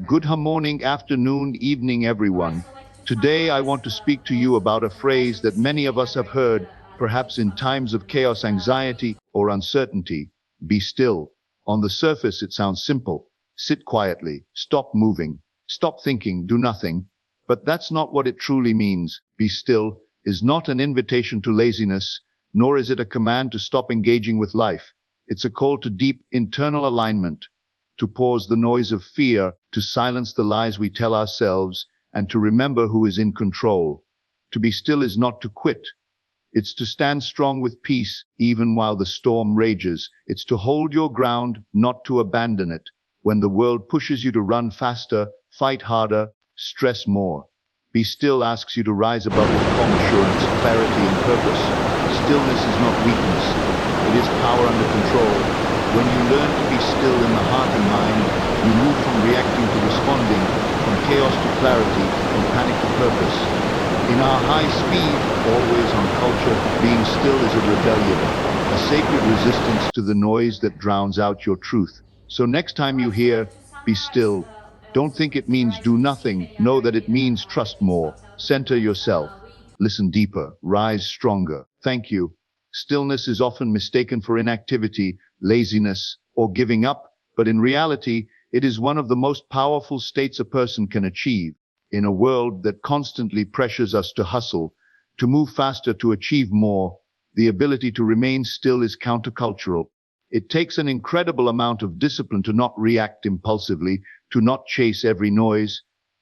Good morning, afternoon, evening, everyone. Today I want to speak to you about a phrase that many of us have heard, perhaps in times of chaos, anxiety, or uncertainty. Be still. On the surface, it sounds simple. Sit quietly, stop moving, stop thinking, do nothing. But that's not what it truly means. Be still is not an invitation to laziness, nor is it a command to stop engaging with life. It's a call to deep internal alignment, to pause the noise of fear, to silence the lies we tell ourselves, and to remember who is in control. To be still is not to quit. It's to stand strong with peace, even while the storm rages. It's to hold your ground, not to abandon it. When the world pushes you to run faster, fight harder, stress more. Be still asks you to rise above with calm assurance, clarity, and purpose. Stillness is not weakness. It is power under control. When you learn to be still in the heart and mind, you move from reacting to responding, from chaos to clarity, from panic to purpose. In our high speed, always on culture, being still is a rebellion, a sacred resistance to the noise that drowns out your truth. So next time you hear, be still, don't think it means do nothing. Know that it means trust more, center yourself, listen deeper, rise stronger. Thank you. Stillness is often mistaken for inactivity, laziness, or giving up, but in reality, it is one of the most powerful states a person can achieve. In a world that constantly pressures us to hustle, to move faster, to achieve more, the ability to remain still is countercultural. It takes an incredible amount of discipline to not react impulsively, to not chase every noise,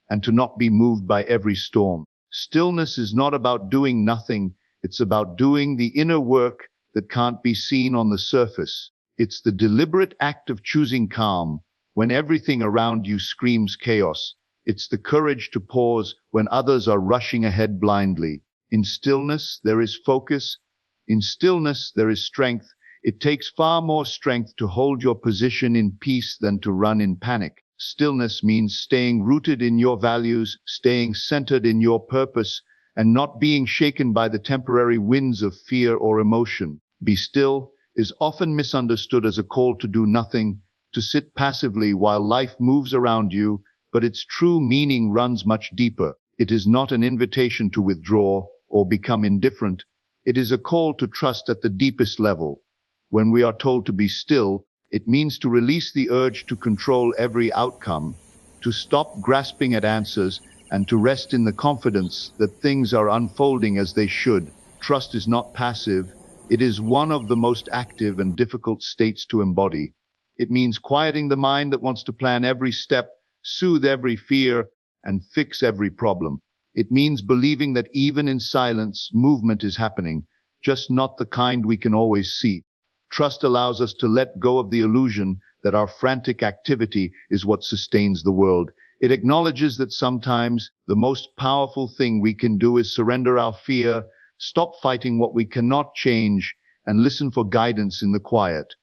and to not be moved by every storm. Stillness is not about doing nothing. It's about doing the inner work that can't be seen on the surface. It's the deliberate act of choosing calm when everything around you screams chaos. It's the courage to pause when others are rushing ahead blindly. In stillness, there is focus. In stillness, there is strength. It takes far more strength to hold your position in peace than to run in panic. Stillness means staying rooted in your values, staying centered in your purpose, and not being shaken by the temporary winds of fear or emotion. Be still is often misunderstood as a call to do nothing, to sit passively while life moves around you, but its true meaning runs much deeper. It is not an invitation to withdraw or become indifferent. It is a call to trust at the deepest level. When we are told to be still, it means to release the urge to control every outcome, to stop grasping at answers, and to rest in the confidence that things are unfolding as they should. Trust is not passive. It is one of the most active and difficult states to embody. It means quieting the mind that wants to plan every step, soothe every fear, and fix every problem. It means believing that even in silence, movement is happening, just not the kind we can always see. Trust allows us to let go of the illusion that our frantic activity is what sustains the world. It acknowledges that sometimes the most powerful thing we can do is surrender our fear, stop fighting what we cannot change, and listen for guidance in the quiet.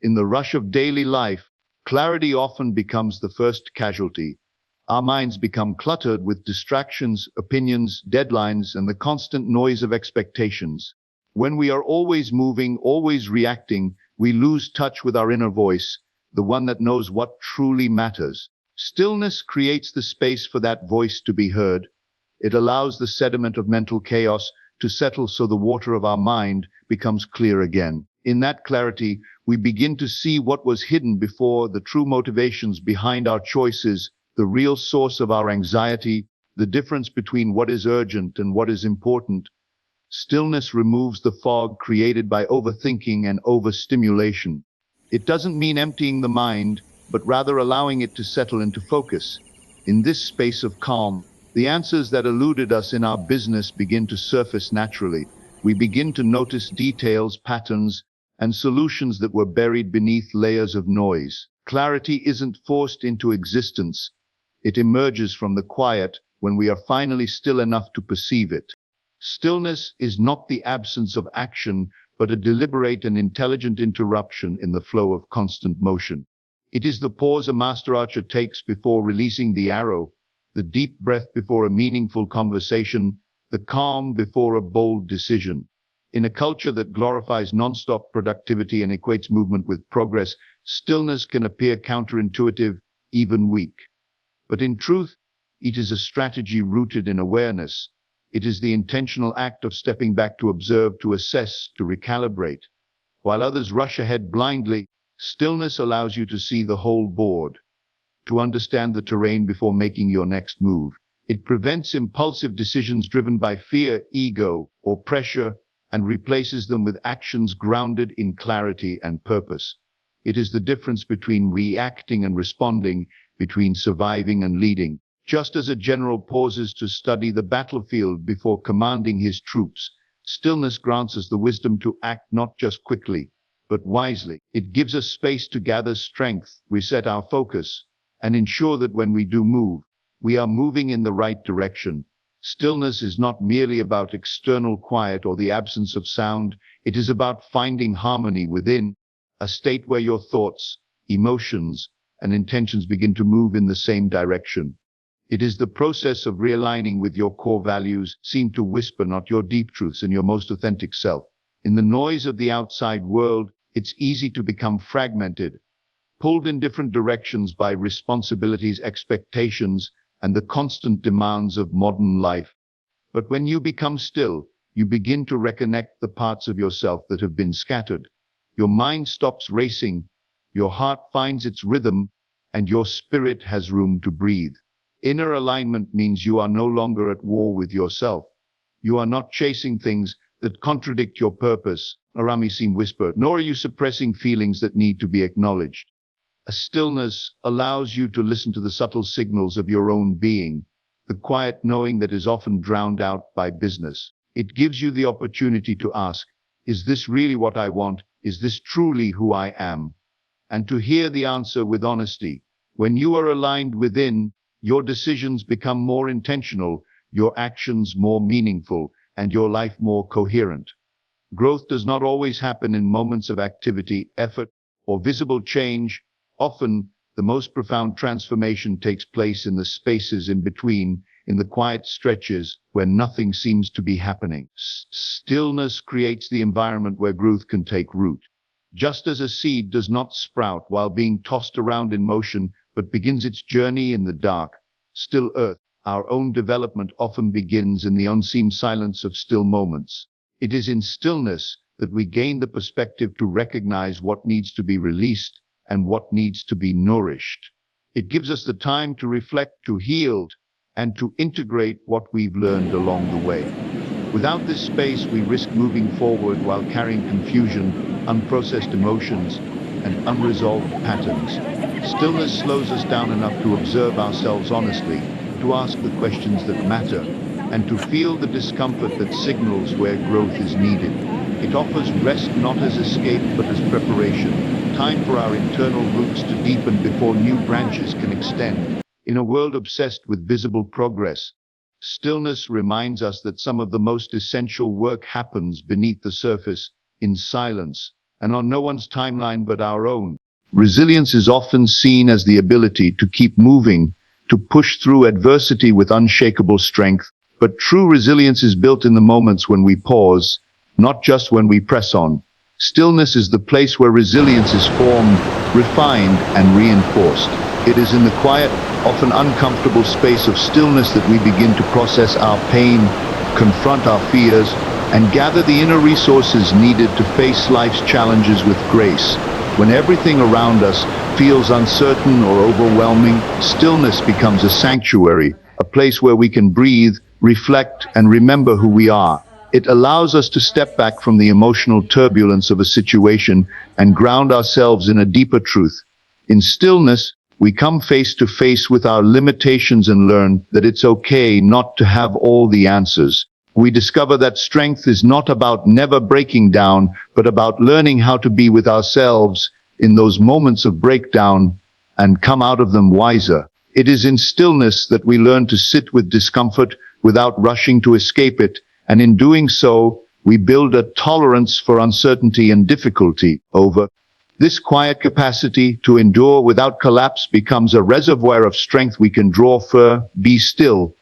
In the rush of daily life, clarity often becomes the first casualty. Our minds become cluttered with distractions, opinions, deadlines, and the constant noise of expectations. When we are always moving, always reacting, we lose touch with our inner voice, the one that knows what truly matters. Stillness creates the space for that voice to be heard. It allows the sediment of mental chaos to settle so the water of our mind becomes clear again. In that clarity, we begin to see what was hidden before, the true motivations behind our choices, the real source of our anxiety, the difference between what is urgent and what is important. Stillness removes the fog created by overthinking and overstimulation. It doesn't mean emptying the mind, but rather allowing it to settle into focus. In this space of calm, the answers that eluded us in our business begin to surface naturally. We begin to notice details, patterns, and solutions that were buried beneath layers of noise. Clarity isn't forced into existence. It emerges from the quiet when we are finally still enough to perceive it. Stillness is not the absence of action, but a deliberate and intelligent interruption in the flow of constant motion. It is the pause a master archer takes before releasing the arrow, the deep breath before a meaningful conversation, the calm before a bold decision. In a culture that glorifies nonstop productivity and equates movement with progress, stillness can appear counterintuitive, even weak. But in truth, it is a strategy rooted in awareness. It is the intentional act of stepping back to observe, to assess, to recalibrate. While others rush ahead blindly, stillness allows you to see the whole board, to understand the terrain before making your next move. It prevents impulsive decisions driven by fear, ego, or pressure, and replaces them with actions grounded in clarity and purpose. It is the difference between reacting and responding, between surviving and leading. Just as a general pauses to study the battlefield before commanding his troops, stillness grants us the wisdom to act not just quickly, but wisely. It gives us space to gather strength, reset our focus, and ensure that when we do move, we are moving in the right direction. Stillness is not merely about external quiet or the absence of sound. It is about finding harmony within, a state where your thoughts, emotions, and intentions begin to move in the same direction. It is the process of realigning with your core values, seem to whisper not your deep truths and your most authentic self. In the noise of the outside world, it's easy to become fragmented, pulled in different directions by responsibilities, expectations, and the constant demands of modern life. But when you become still, you begin to reconnect the parts of yourself that have been scattered. Your mind stops racing, your heart finds its rhythm, and your spirit has room to breathe. Inner alignment means you are no longer at war with yourself. You are not chasing things that contradict your purpose, Aramisim whispered, nor are you suppressing feelings that need to be acknowledged. A stillness allows you to listen to the subtle signals of your own being, the quiet knowing that is often drowned out by business. It gives you the opportunity to ask, is this really what I want? Is this truly who I am? And to hear the answer with honesty. When you are aligned within, your decisions become more intentional, your actions more meaningful, and your life more coherent. Growth does not always happen in moments of activity, effort, or visible change. Often, the most profound transformation takes place in the spaces in between, in the quiet stretches where nothing seems to be happening. Stillness creates the environment where growth can take root. Just as a seed does not sprout while being tossed around in motion, but begins its journey in the dark, still earth, our own development often begins in the unseen silence of still moments. It is in stillness that we gain the perspective to recognize what needs to be released and what needs to be nourished. It gives us the time to reflect, to heal, and to integrate what we've learned along the way. Without this space, we risk moving forward while carrying confusion, unprocessed emotions, and unresolved patterns. Stillness slows us down enough to observe ourselves honestly, to ask the questions that matter, and to feel the discomfort that signals where growth is needed. It offers rest not as escape but as preparation, time for our internal roots to deepen before new branches can extend. In a world obsessed with visible progress, stillness reminds us that some of the most essential work happens beneath the surface, in silence, and on no one's timeline but our own. Resilience is often seen as the ability to keep moving, to push through adversity with unshakable strength, but true resilience is built in the moments when we pause, not just when we press on. Stillness is the place where resilience is formed, refined, and reinforced. It is in the quiet, often uncomfortable space of stillness that we begin to process our pain, confront our fears, and gather the inner resources needed to face life's challenges with grace. When everything around us feels uncertain or overwhelming, stillness becomes a sanctuary, a place where we can breathe, reflect, and remember who we are. It allows us to step back from the emotional turbulence of a situation and ground ourselves in a deeper truth. In stillness, we come face to face with our limitations and learn that it's okay not to have all the answers. We discover that strength is not about never breaking down, but about learning how to be with ourselves in those moments of breakdown and come out of them wiser. It is in stillness that we learn to sit with discomfort without rushing to escape it, and in doing so, we build a tolerance for uncertainty and difficulty. This quiet capacity to endure without collapse becomes a reservoir of strength we can draw for. Be still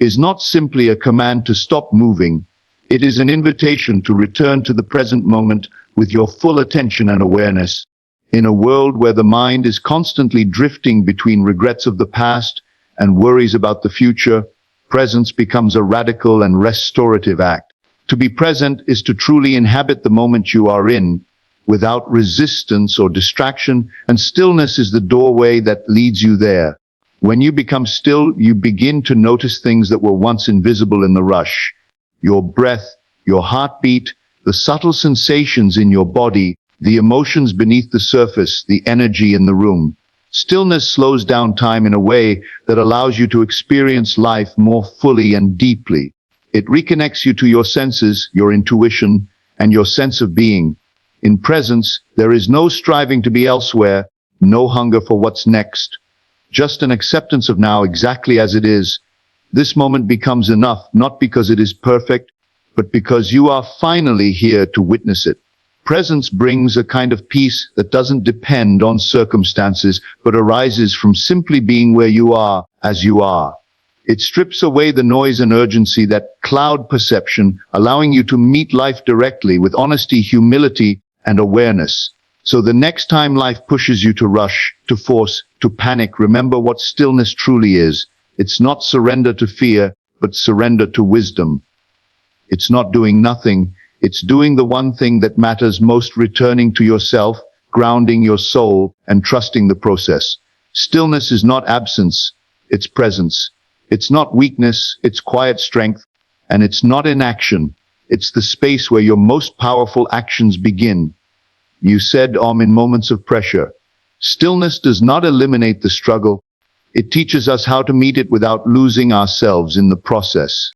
is not simply a command to stop moving. It is an invitation to return to the present moment with your full attention and awareness. In a world where the mind is constantly drifting between regrets of the past and worries about the future, presence becomes a radical and restorative act. To be present is to truly inhabit the moment you are in, without resistance or distraction, and stillness is the doorway that leads you there. When you become still, you begin to notice things that were once invisible in the rush. Your breath, your heartbeat, the subtle sensations in your body, the emotions beneath the surface, the energy in the room. Stillness slows down time in a way that allows you to experience life more fully and deeply. It reconnects you to your senses, your intuition, and your sense of being. In presence, there is no striving to be elsewhere, no hunger for what's next. Just an acceptance of now exactly as it is. This moment becomes enough, not because it is perfect, but because you are finally here to witness it. Presence brings a kind of peace that doesn't depend on circumstances, but arises from simply being where you are, as you are. It strips away the noise and urgency that cloud perception, allowing you to meet life directly with honesty, humility, and awareness. So the next time life pushes you to rush, to force, to panic, remember what stillness truly is. It's not surrender to fear, but surrender to wisdom. It's not doing nothing. It's doing the one thing that matters most, returning to yourself, grounding your soul, and trusting the process. Stillness is not absence, it's presence. It's not weakness, it's quiet strength. And it's not inaction. It's the space where your most powerful actions begin. You said, in moments of pressure. Stillness does not eliminate the struggle. It teaches us how to meet it without losing ourselves in the process.